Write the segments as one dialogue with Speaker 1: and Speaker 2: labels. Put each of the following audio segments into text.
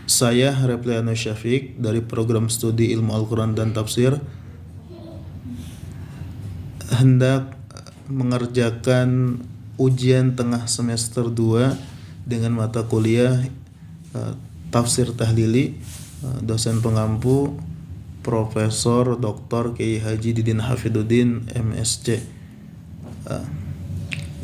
Speaker 1: Saya Repliano Syafiq dari program studi Ilmu Al-Quran dan Tafsir hendak mengerjakan ujian tengah semester 2 dengan mata kuliah Tafsir Tahlili, dosen pengampu Profesor Dr. Kiai Haji Didin Hafidzuddin MSc.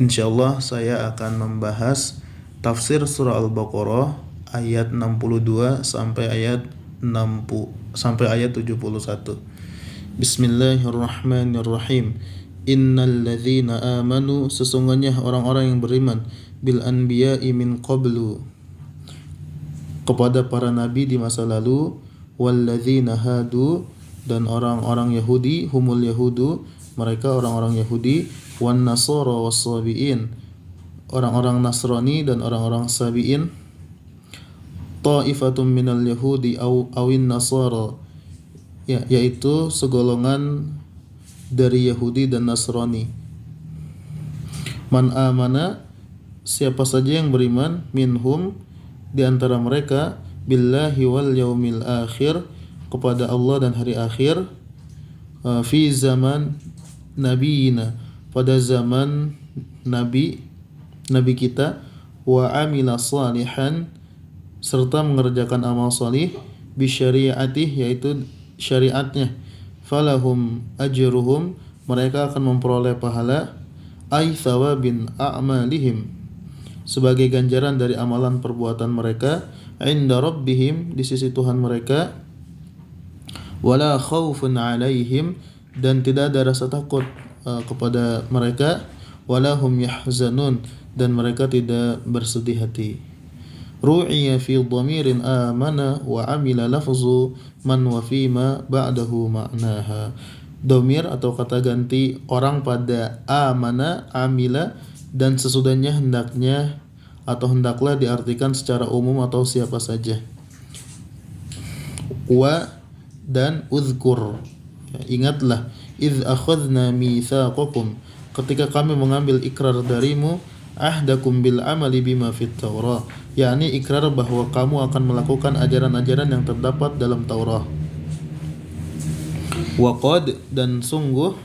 Speaker 1: Insyaallah saya akan membahas tafsir surah Al-Baqarah ayat 62 sampai ayat 71. Bismillahirrahmanirrahim. Innal ladzina amanu, sesungguhnya orang-orang yang beriman, bil anbiya'i min qablu, kepada para nabi di masa lalu, wal ladzina hadu, dan orang-orang Yahudi, humul yahudu, mereka orang-orang Yahudi, wan nasara was-sabiin, orang-orang Nasrani dan orang-orang Sabiin, ta'ifatum minal yahudi awin nasara, yaitu segolongan dari Yahudi dan Nasrani. Man amana, siapa saja yang beriman, minhum, di antara mereka, billahi wal yaumil akhir, kepada Allah dan hari akhir, fi zaman nabiyina, pada zaman nabi kita, wa amila salihan, serta mengerjakan amal salih, bi syariatih, yaitu syariatnya, falahum ajruhum, mereka akan memperoleh pahala, ay thawabin a'malihim, sebagai ganjaran dari amalan perbuatan mereka, inda rabbihim, di sisi Tuhan mereka, wala khaufun alaihim, dan tidak ada rasa takut kepada mereka, wala hum yahzanun, dan mereka tidak bersedih hati. Ru'iya fi dhamirin amana wa amila lafzu man wa fima ba'dahu ma'naha. Dhamir atau kata ganti orang pada amana, amila, dan sesudahnya hendaknya atau hendaklah diartikan secara umum atau siapa saja. Wa dan uzkur, ingatlah, idz akhadna mitsaqakum, ketika kami mengambil ikrar darimu, ahdakum bil amali bima fit Taurah, yakni ikrar bahwa kamu akan melakukan ajaran-ajaran yang terdapat dalam Taurat. Wa qad, dan sungguh,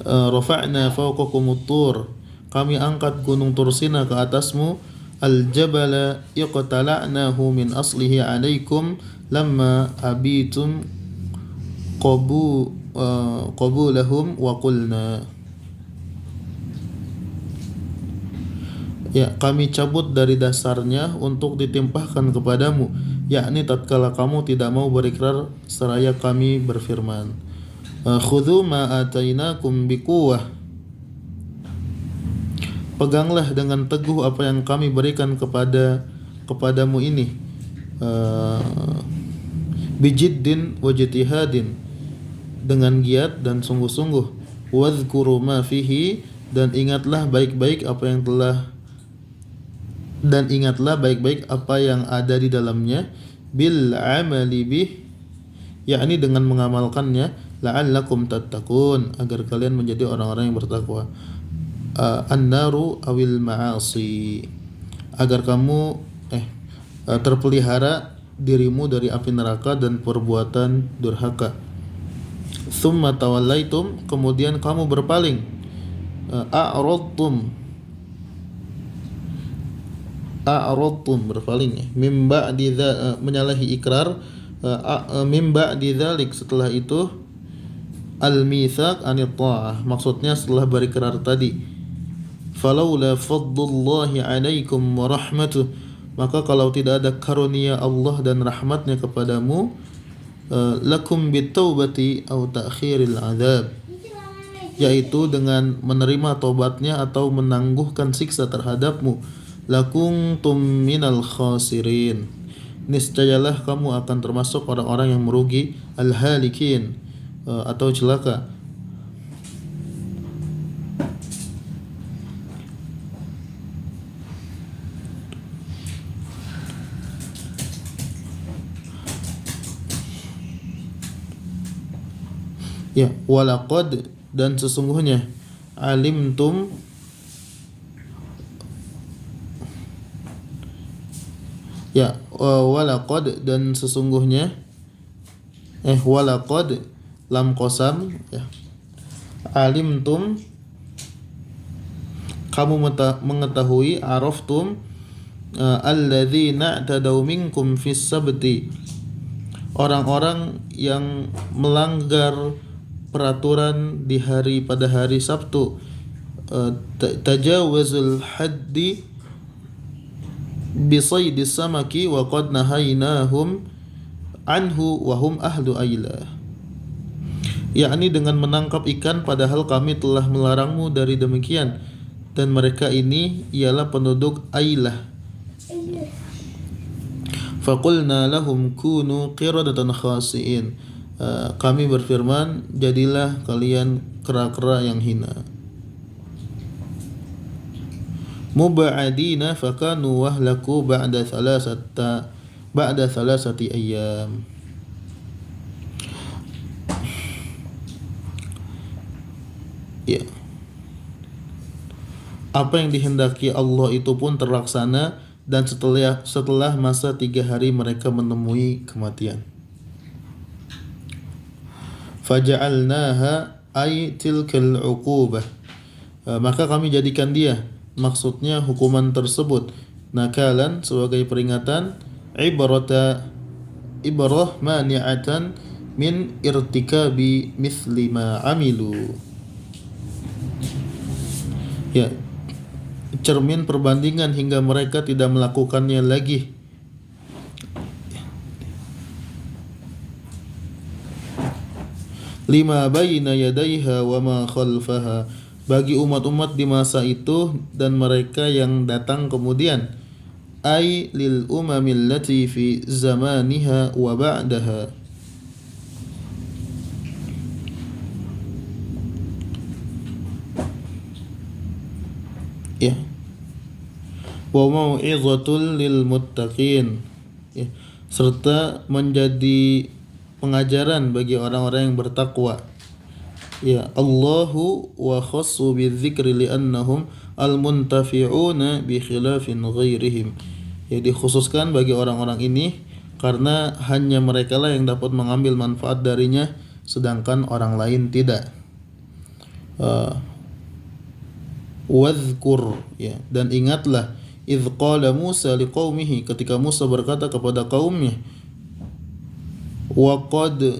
Speaker 1: rafa'na fawqakumut tur, kami angkat gunung Tursina ke atasmu, al-jabala iqtala'nahu min aslihi 'alaikum lamma abitum qabulahum wa qulna. Kami cabut dari dasarnya untuk ditimpahkan kepadamu, yakni tatkala kamu tidak mau berikrar seraya kami berfirman, khudhu ma atainakum biquwwah, peganglah dengan teguh apa yang kami berikan kepadamu ini, bijiddin wa jitihadin, dengan giat dan sungguh-sungguh, wadhkuru ma fihi, dan ingatlah baik-baik apa yang ada di dalamnya, bil amali bih, yakni dengan mengamalkannya, la'allakum tattaqun, agar kalian menjadi orang-orang yang bertakwa, an-naru awil ma'asi, agar kamu terpelihara dirimu dari api neraka dan perbuatan durhaka. Tsumma tawallaitum, kemudian kamu berpaling, a'radtum, berpaling, mim ba'di menyalahi ikrar, mim ba'di dzalik, setelah itu, al-mitsaq anit ta'ah, maksudnya setelah berikrar tadi. Falaula fadlullahi 'alaikum wa rahmatuh, maka kalau tidak ada karunia Allah dan rahmatnya kepadamu, lakum bitaubati aw ta'khiril azab, yaitu dengan menerima taubatnya atau menangguhkan siksa terhadapmu, lakuntum minal khasirin, niscayalah kamu akan termasuk orang-orang yang merugi, al-halikin, atau celaka. Walaqad, dan sesungguhnya, alimtum, walaqad dan sesungguhnya walaqad lam qasam ya, alimtum kamu mengetahui, araftum alladzina i'tadaw minkum fis sabti, orang-orang yang melanggar peraturan di pada hari Sabtu, tajawazul haddi bisaydis samaki wa qad nahaynahum anhu wa hum ahlu aila, yakni dengan menangkap ikan padahal kami telah melarangmu dari demikian dan mereka ini ialah penduduk Ailah. Faqulna lahum kunu qiradatan khasi'in, kami berfirman jadilah kalian kera-kera yang hina. Mub'adina fakanu wahlaku ba'da thalathati ayyam. Ya. Apa yang dihendaki Allah itu pun terlaksana, dan setelah masa 3 hari mereka menemui kematian. Faja'alnaha ay tilkal uqubah, maka kami jadikan dia, maksudnya hukuman tersebut, nakalan sebagai peringatan, ibrah mani'atan min irtikabi mithli ma amilu, ya, cermin perbandingan hingga mereka tidak melakukannya lagi. Lima baina yadaiha wa ma khalfaha, bagi umat-umat di masa itu dan mereka yang datang kemudian, ay lil umamil lati fi zamaniha wa ba'daha. Ya. Wa mau'izatul lil muttaqin, ya, serta menjadi pengajaran bagi orang-orang yang bertakwa. Ya, Allahu wa khassu bidzikri li'annahum al-muntafi'una bi khilafin ghairihim. Ya, dikhususkan bagi orang-orang ini karena hanya mereka lah yang dapat mengambil manfaat darinya sedangkan orang lain tidak. Wadhkur, ya, dan ingatlah idz qala Musa liqaumihi, ketika Musa berkata kepada kaumnya, wa qad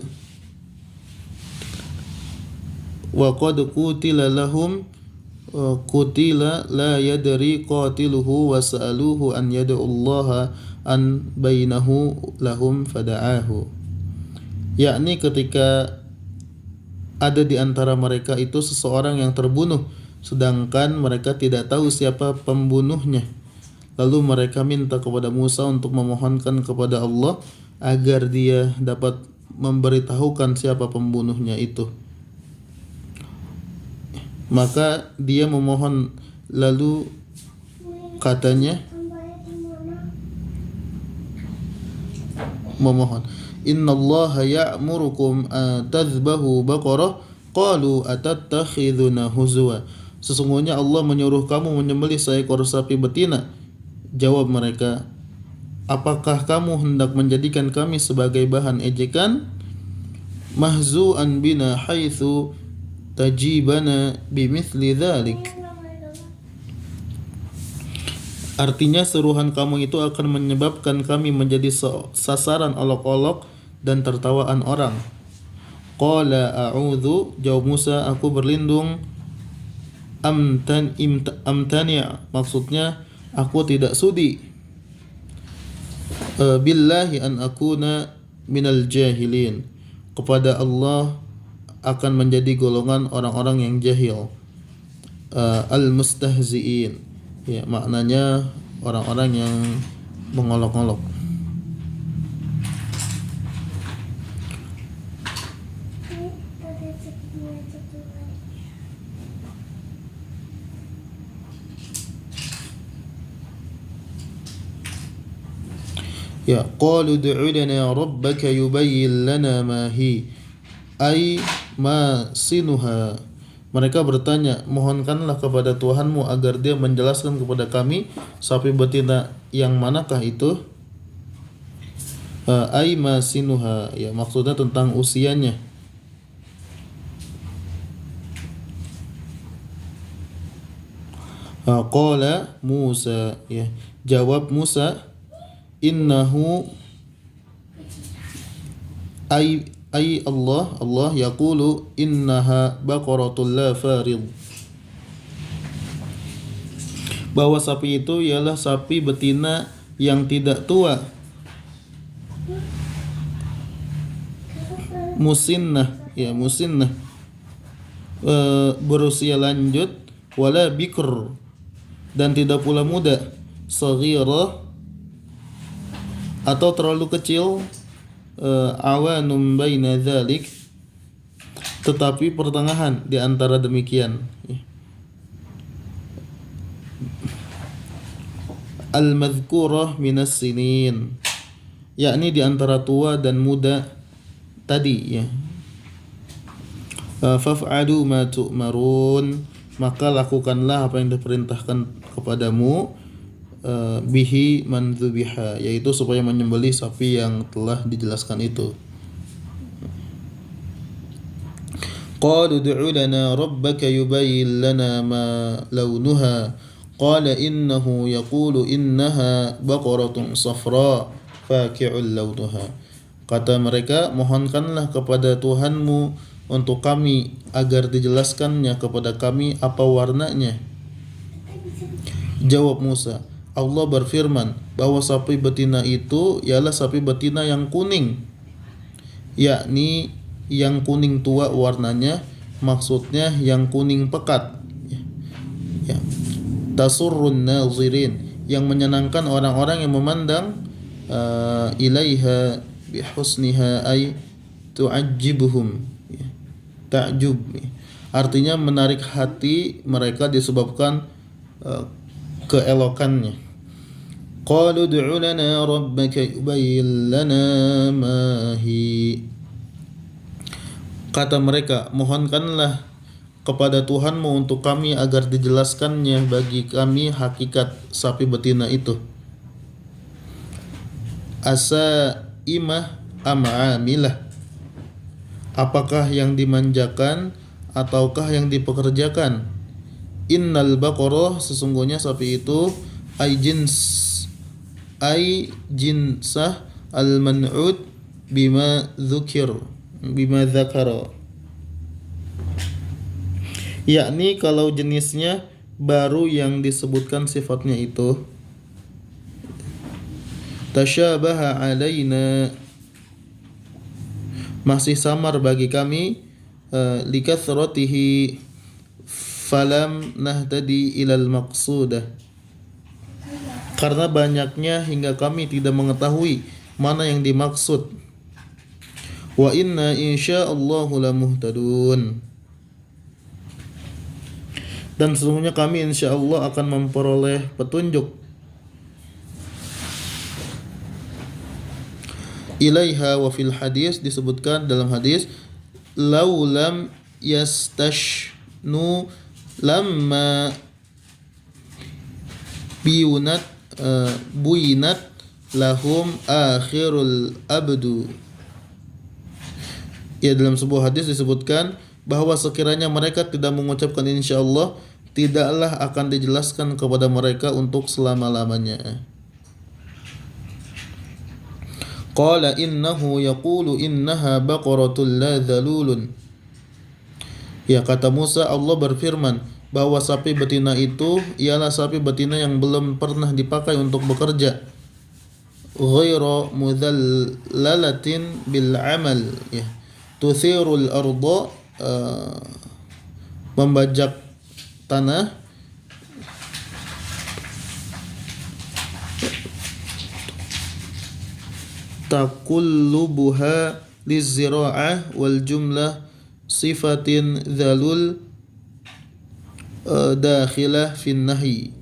Speaker 1: qutila lahum qutila la yadri qatiluhu wa sa'aluhu an yad'ullaha an bainahu lahum fada'ahu, yakni ketika ada di antara mereka itu seseorang yang terbunuh sedangkan mereka tidak tahu siapa pembunuhnya, lalu mereka minta kepada Musa untuk memohonkan kepada Allah agar dia dapat memberitahukan siapa pembunuhnya itu. Maka dia memohon, lalu katanya memohon, innallaha ya'murukum tadhbahu baqarah, qalu atattakhidhuna huzwa, sesungguhnya Allah menyuruh kamu menyembelih seekor sapi betina. Jawab mereka, apakah kamu hendak menjadikan kami sebagai bahan ejekan? Mahzu'an bina haitsu tajibana bimithli dzalik, artinya seruhan kamu itu akan menyebabkan kami menjadi sasaran olok-olok dan tertawaan orang. Qala a'udzu, jawab Musa, aku berlindung, amtani', maksudnya aku tidak sudi, billahi an akuna minal jahilin, kepada Allah akan menjadi golongan orang-orang yang jahil. Al-mustahzi'in, ya, maknanya orang-orang yang mengolok-olok. Ya, qalu ud'u lana rabbaka yubayyin lana ma hi, ay ma sinuha. Mereka bertanya, mohonkanlah kepada Tuhanmu agar dia menjelaskan kepada kami sapi betina yang manakah itu. Ai masinuha, ya maksudnya tentang usianya. Qala Musa, ya jawab Musa, innahu ay Allah yaqulu innaha baqaratul la farid, bahwa sapi itu ialah sapi betina yang tidak tua, musinnah, ya musinnah, berusia lanjut, wala bikr, dan tidak pula muda, saghirah, atau terlalu kecil, awanum baina dzalik, tetapi pertengahan di antara demikian. Al-madhkurah minas sinin, yakni di antara tua dan muda tadi, ya. Faf'alu ma tu'marun, maka lakukanlah apa yang diperintahkan kepadamu, bihi man dzubiha, yaitu supaya menyembelih sapi yang telah dijelaskan itu. Qalu ud'u lana rabbaka yubayyin lana ma launuha, qala innahu yaqulu innaha baqaratun safra faqi'ul launuha. Kata mereka, mohonkanlah kepada Tuhanmu untuk kami agar dijelaskannya kepada kami apa warnanya. Jawab Musa, Allah berfirman bahwa sapi betina itu ialah sapi betina yang kuning, yakni yang kuning tua warnanya, maksudnya yang kuning pekat, ya. Tasurrun nazirin, yang menyenangkan orang-orang yang memandang, ilaiha bihusniha ay tu'ajjibuhum, ya. Ta'jub, artinya menarik hati mereka disebabkan keelokannya. Qalu ud'u lana rabbaka yubayyin lana ma hi, kata mereka, mohonkanlah kepada Tuhanmu untuk kami agar dijelaskannya bagi kami hakikat sapi betina itu. Asaimah am'amilah, apakah yang dimanjakan ataukah yang dipekerjakan? Innal baqarah, sesungguhnya sapi itu, ay jinsah al-man'ud bima dzakara, yakni kalau jenisnya baru yang disebutkan sifatnya itu. Tasyabaha alaina, masih samar bagi kami, likathratihi falam nahtadi ilal maqsudah, karena banyaknya hingga kami tidak mengetahui mana yang dimaksud. Wa inna insyaallahu lamuhtadun, dan sesungguhnya kami insyaallah akan memperoleh petunjuk. Ilaiha wa fil hadis, disebutkan dalam hadis, laulam yastashnu lamma buyinat lahum akhirul abdu, ya dalam sebuah hadis disebutkan bahwa sekiranya mereka tidak mengucapkan insyaallah, tidaklah akan dijelaskan kepada mereka untuk selama-lamanya. Qala innahu yaqulu innaha baqaratul la dhalulun, ya kata Musa, Allah berfirman bahwa sapi betina itu ialah sapi betina yang belum pernah dipakai untuk bekerja, ghairu mudhallalatin bil amal, ya tuthirul arda, membajak tanah, takullubuha lizira'ah wal jumlah sifatin dzalul dakhilah fin nahi,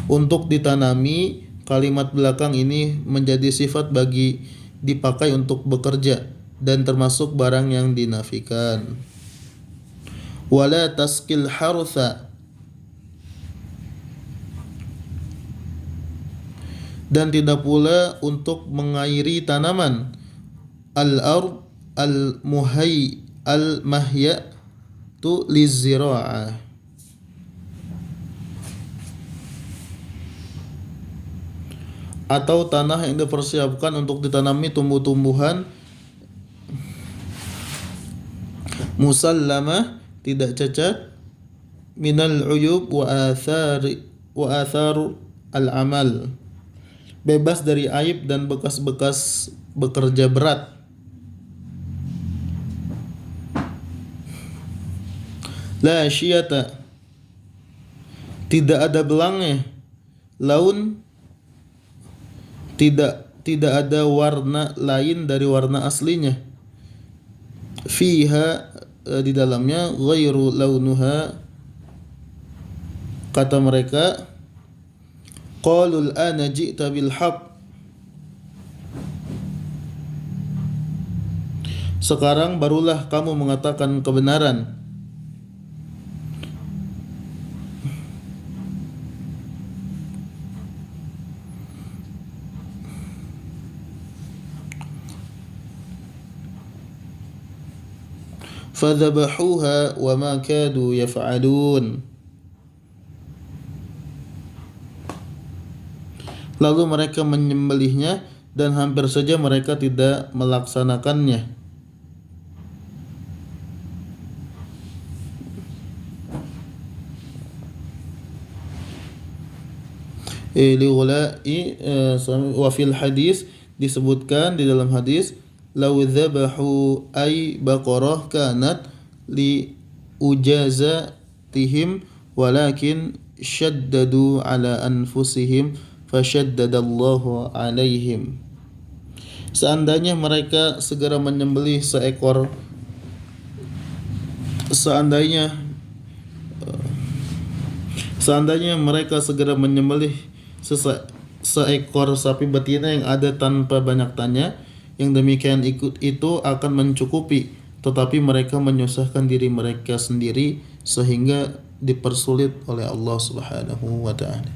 Speaker 1: untuk ditanami. Kalimat belakang ini menjadi sifat bagi dipakai untuk bekerja dan termasuk barang yang dinafikan. Wala taskil harutha, dan tidak pula untuk mengairi tanaman. Al-ard al-mahya tu lizira'ah, atau tanah yang dipersiapkan untuk ditanami tumbuh-tumbuhan. Musallamah, tidak cacat. Minal uyub wa athar al-amal, bebas dari aib dan bekas-bekas bekerja berat. La syiyata, tidak ada belangnya. Laun, tidak ada warna lain dari warna aslinya. Fiha, di dalamnya, ghairu launuha, kata mereka. Qalul ana ji'ta bil haqq, sekarang barulah kamu mengatakan kebenaran. Fadhabahuha wa ma kadu yaf'alun, lalu mereka menyembelihnya dan hampir saja mereka tidak melaksanakannya. Wa fil hadis, disebutkan di dalam hadis, law dzabahu ay baqarah kanat li ujazatihim walakin syaddadu ala anfusihim fasyaddadallahu alaihim. Seandainya mereka segera menyembelih seandainya mereka segera menyembelih seekor sapi betina yang ada tanpa banyak tanya, yang demikian itu akan mencukupi, tetapi mereka menyusahkan diri mereka sendiri sehingga dipersulit oleh Allah Subhanahu wa ta'ala.